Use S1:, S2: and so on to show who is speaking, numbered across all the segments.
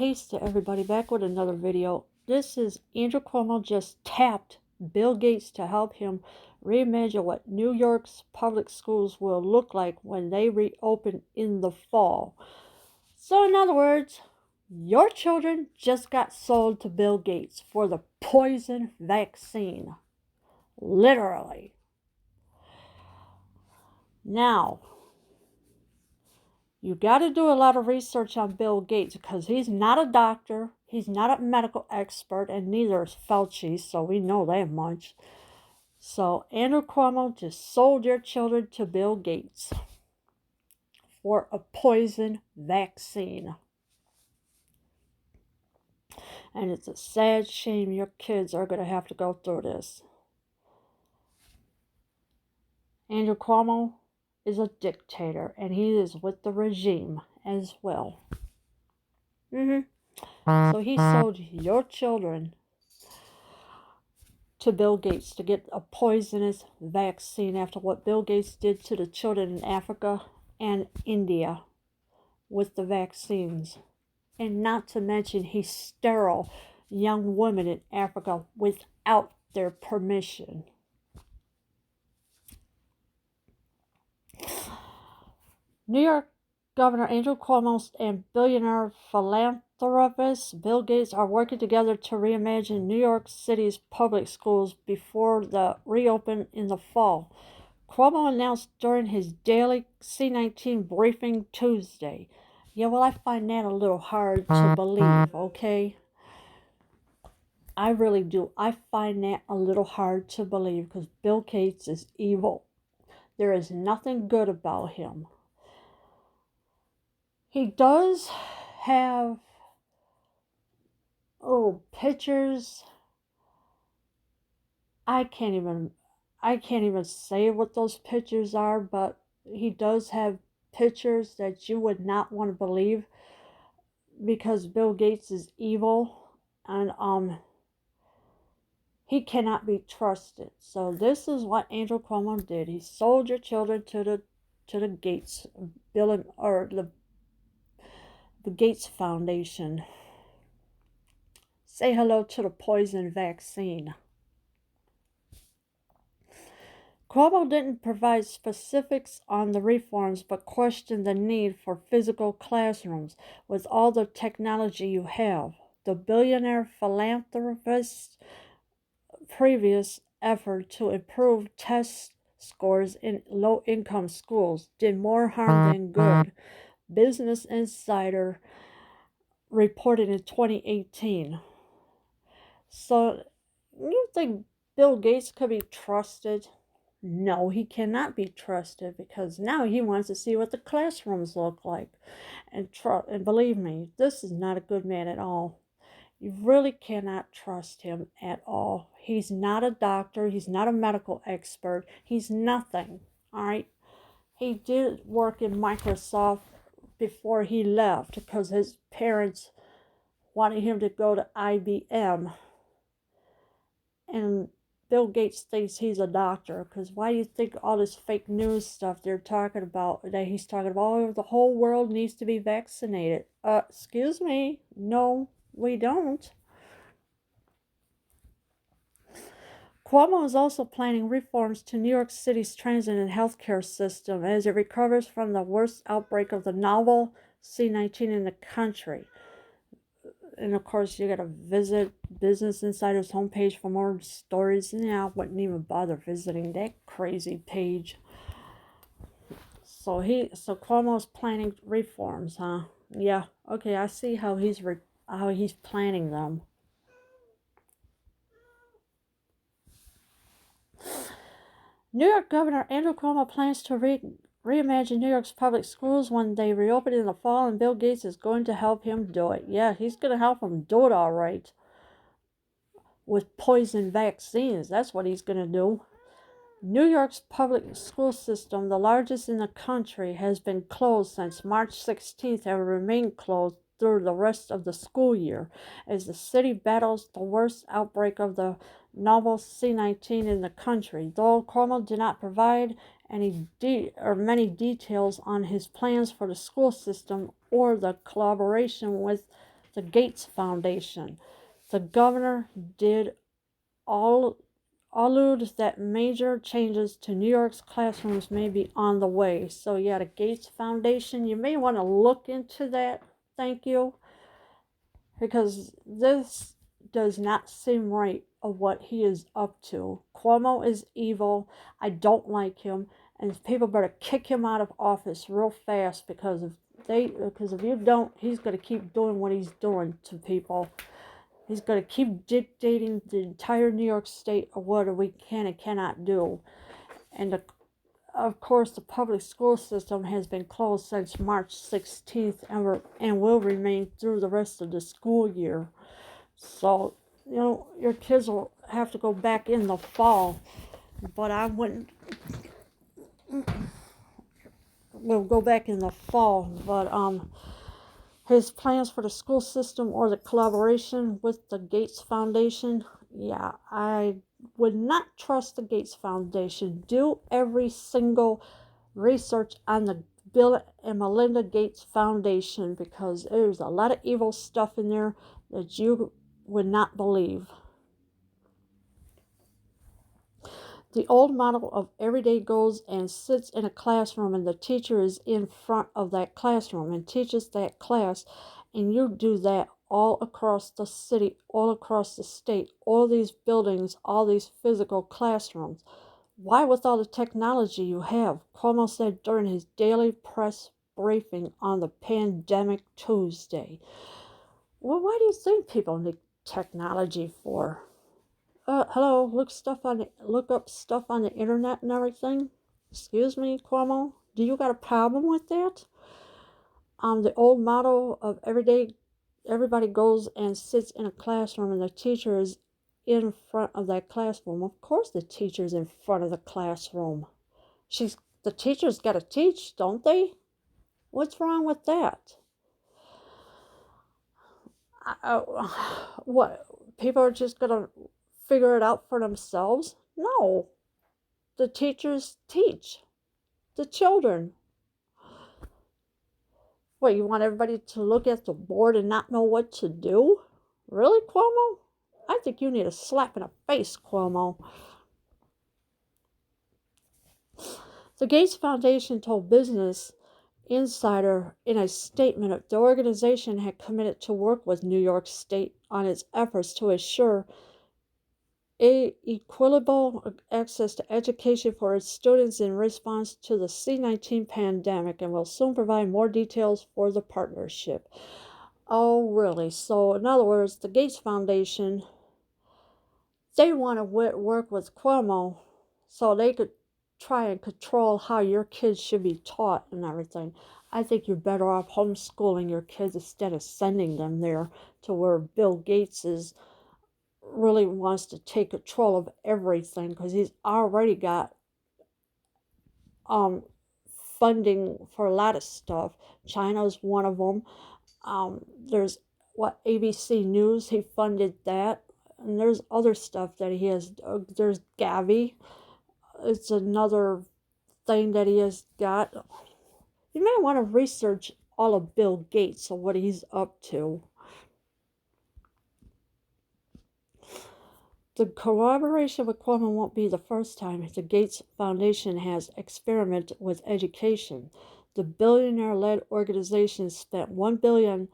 S1: Peace to everybody, back with another video. This is Andrew Cuomo just tapped Bill Gates to help him reimagine what New York's public schools will look like when they reopen in the fall. So in other words, your children just got sold to Bill Gates for the poison vaccine. Literally. Now, you got to do a lot of research on Bill Gates because he's not a doctor, he's not a medical expert, and neither is Fauci, so we know that much. So Andrew Cuomo just sold your children to Bill Gates for a poison vaccine. And it's a sad shame your kids are going to have to go through this. Andrew Cuomo is a dictator, and he is with the regime as well. So he sold your children to Bill Gates to get a poisonous vaccine after what Bill Gates did to the children in Africa and India with the vaccines. And not to mention he sterilized young women in Africa without their permission. New York Governor Andrew Cuomo and billionaire philanthropist Bill Gates are working together to reimagine New York City's public schools before the reopen in the fall. Cuomo announced during his daily C19 briefing Tuesday. Yeah, well, I find that a little hard to believe, okay? I really do. I find that a little hard to believe because Bill Gates is evil. There is nothing good about him. He does have, pictures. I can't even say what those pictures are, but he does have pictures that you would not want to believe because Bill Gates is evil and he cannot be trusted. So this is what Andrew Cuomo did. He sold your children to the Gates the Gates Foundation. Say hello to the poison vaccine. Cuomo didn't provide specifics on the reforms, but questioned the need for physical classrooms with all the technology you have. The billionaire philanthropist's previous effort to improve test scores in low-income schools did more harm than good, Business Insider reported in 2018. So, you think Bill Gates could be trusted? No, he cannot be trusted because now he wants to see what the classrooms look like. And believe me, this is not a good man at all. You really cannot trust him at all. He's not a doctor. He's not a medical expert. He's nothing, all right? He did work in Microsoft before he left because his parents wanted him to go to IBM. And Bill Gates thinks he's a doctor because why do you think all this fake news stuff they're talking about, that he's talking about, oh, the whole world needs to be vaccinated? Excuse me, no, we don't. Cuomo is also planning reforms to New York City's transit and healthcare system as it recovers from the worst outbreak of the novel C19 in the country. And of course, you gotta visit Business Insider's homepage for more stories. And I wouldn't even bother visiting that crazy page. So Cuomo's planning reforms, huh? Yeah, okay, I see how he's planning them. New York Governor Andrew Cuomo plans to reimagine New York's public schools when they reopen in the fall, and Bill Gates is going to help him do it. Yeah, he's going to help him do it all right. With poison vaccines, that's what he's going to do. New York's public school system, the largest in the country, has been closed since March 16th and will remain closed through the rest of the school year as the city battles the worst outbreak of the novel C19 in the country. Though Cuomo did not provide many details on his plans for the school system or the collaboration with The Gates Foundation. The governor did all allude that major changes to New York's classrooms may be on the way. So yeah, the Gates Foundation, you may want to look into that. Thank you. Because this does not seem right of what he is up to. Cuomo is evil. I don't like him, and people better kick him out of office real fast because if you don't, he's going to keep doing what he's doing to people. He's going to keep dictating the entire New York State of what we can and cannot do. And of course, the public school system has been closed since March 16th and will remain through the rest of the school year. So, your kids will have to go back in the fall. But I wouldn't. We'll go back in the fall. But his plans for the school system or the collaboration with the Gates Foundation, yeah, I would not trust the Gates Foundation. Do every single research on the Bill and Melinda Gates Foundation because there's a lot of evil stuff in there that you would not believe. The old model of every day goes and sits in a classroom and the teacher is in front of that classroom and teaches that class, and you do that all across the city, all across the state, all these buildings, all these physical classrooms. Why, with all the technology you have? Cuomo said during his daily press briefing on the pandemic Tuesday. Well, why do you think people need technology for? Hello, look up stuff on the internet and everything. Excuse me, Cuomo. Do you got a problem with that? The old motto of everybody goes and sits in a classroom and the teacher is in front of that classroom. Of course the teacher's in front of the classroom. The teacher's got to teach, don't they? What's wrong with that? What? People are just going to figure it out for themselves? No. The teachers teach the children. What, you want everybody to look at the board and not know what to do? Really, Cuomo? I think you need a slap in the face, Cuomo. The Gates Foundation told Business Insider in a statement that the organization had committed to work with New York State on its efforts to assure equitable access to education for its students in response to the C-19 pandemic and will soon provide more details for the partnership. Oh, really? So, in other words, the Gates Foundation, they want to work with Cuomo so they could try and control how your kids should be taught and everything. I think you're better off homeschooling your kids instead of sending them there to where Bill Gates really wants to take control of everything because he's already got funding for a lot of stuff. China's one of them. There's ABC News, he funded that, and there's other stuff that he has. There's Gavi, it's another thing that he has got. You may want to research all of Bill Gates and what he's up to. The collaboration with Cuomo won't be the first time the Gates Foundation has experimented with education. The billionaire-led organization spent $1 billion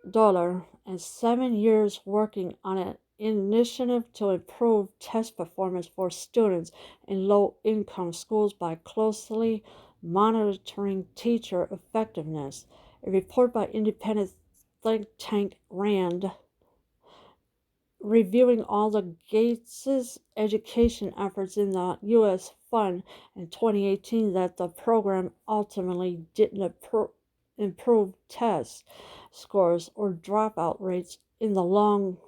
S1: and 7 years working on an initiative to improve test performance for students in low-income schools by closely monitoring teacher effectiveness. A report by independent think tank RAND reviewing all the Gates' education efforts in the U.S. fund in 2018 that the program ultimately didn't improve test scores or dropout rates in the long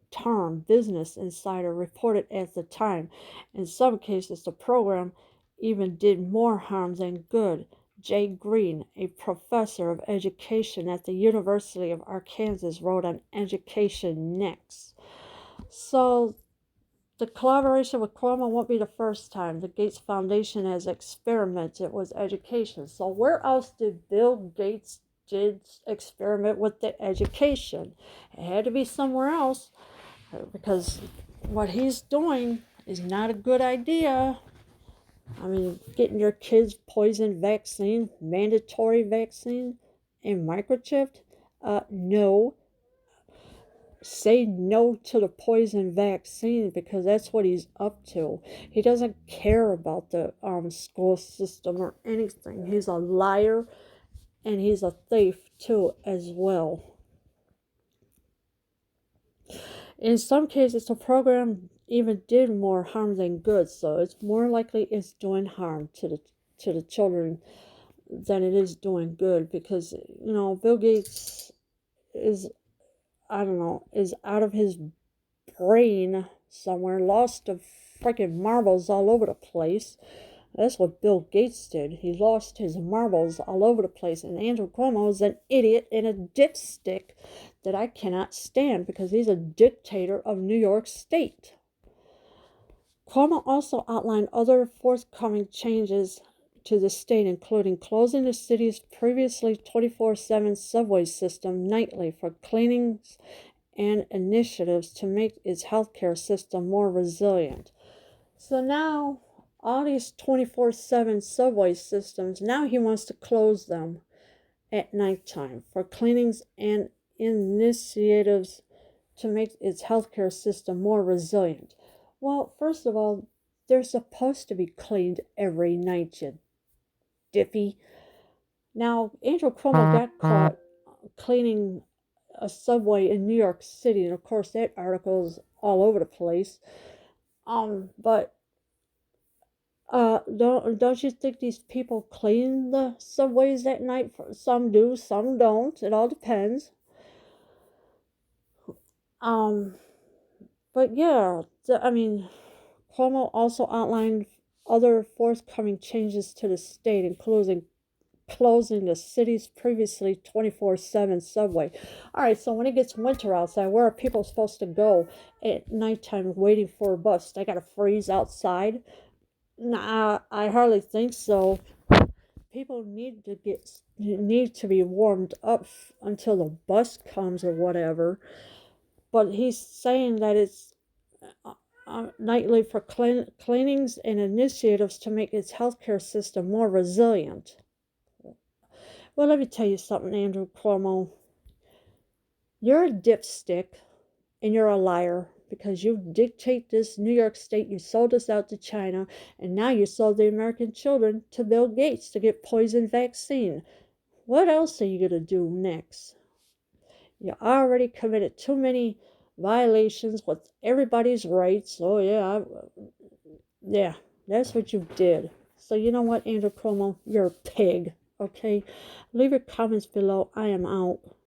S1: term, Business Insider reported at the time. In some cases, the program even did more harm than good. Jay Green, a professor of education at the University of Arkansas, wrote on Education Next. So the collaboration with Cuomo won't be the first time. The Gates Foundation has experimented with education. So where else did Bill Gates did experiment with the education. It had to be somewhere else because what he's doing is not a good idea. I mean, getting your kids poison vaccine, mandatory vaccine, and microchipped? No. Say no to the poison vaccine because that's what he's up to. He doesn't care about the school system or anything. He's a liar and he's a thief too as well. In some cases, the program even did more harm than good, so it's more likely it's doing harm to the children than it is doing good because Bill Gates is, I don't know, is out of his brain somewhere, lost of freaking marbles all over the place. That's what Bill Gates did. He lost his marbles all over the place. And Andrew Cuomo is an idiot and a dipstick that I cannot stand because he's a dictator of New York State. Cuomo also outlined other forthcoming changes to the state, including closing the city's previously 24/7 subway system nightly for cleanings and initiatives to make its healthcare system more resilient. So now, all these 24/7 subway systems, now he wants to close them at nighttime for cleanings and initiatives to make its healthcare system more resilient. Well, first of all, they're supposed to be cleaned every night, you diffy. Now, Andrew Cuomo got caught cleaning a subway in New York City, and of course that article is all over the place. But don't you think these people clean the subways at night? Some do, some don't. It all depends. But yeah, I mean, Cuomo also outlined other forthcoming changes to the state, including closing the city's previously 24/7 subway. All right, so when it gets winter outside, where are people supposed to go at nighttime waiting for a bus? They got to freeze outside? Nah, I hardly think so. People need to be warmed up until the bus comes or whatever. But he's saying that it's nightly for cleanings and initiatives to make its healthcare system more resilient. Well, let me tell you something, Andrew Cuomo. You're a dipstick and you're a liar because you dictate this New York State. You sold us out to China, and now you sold the American children to Bill Gates to get poison vaccine. What else are you going to do next? You already committed too many violations with everybody's rights. Oh, yeah, that's what you did. So you know what, Andrew Cuomo? You're a pig, okay? Leave your comments below. I am out.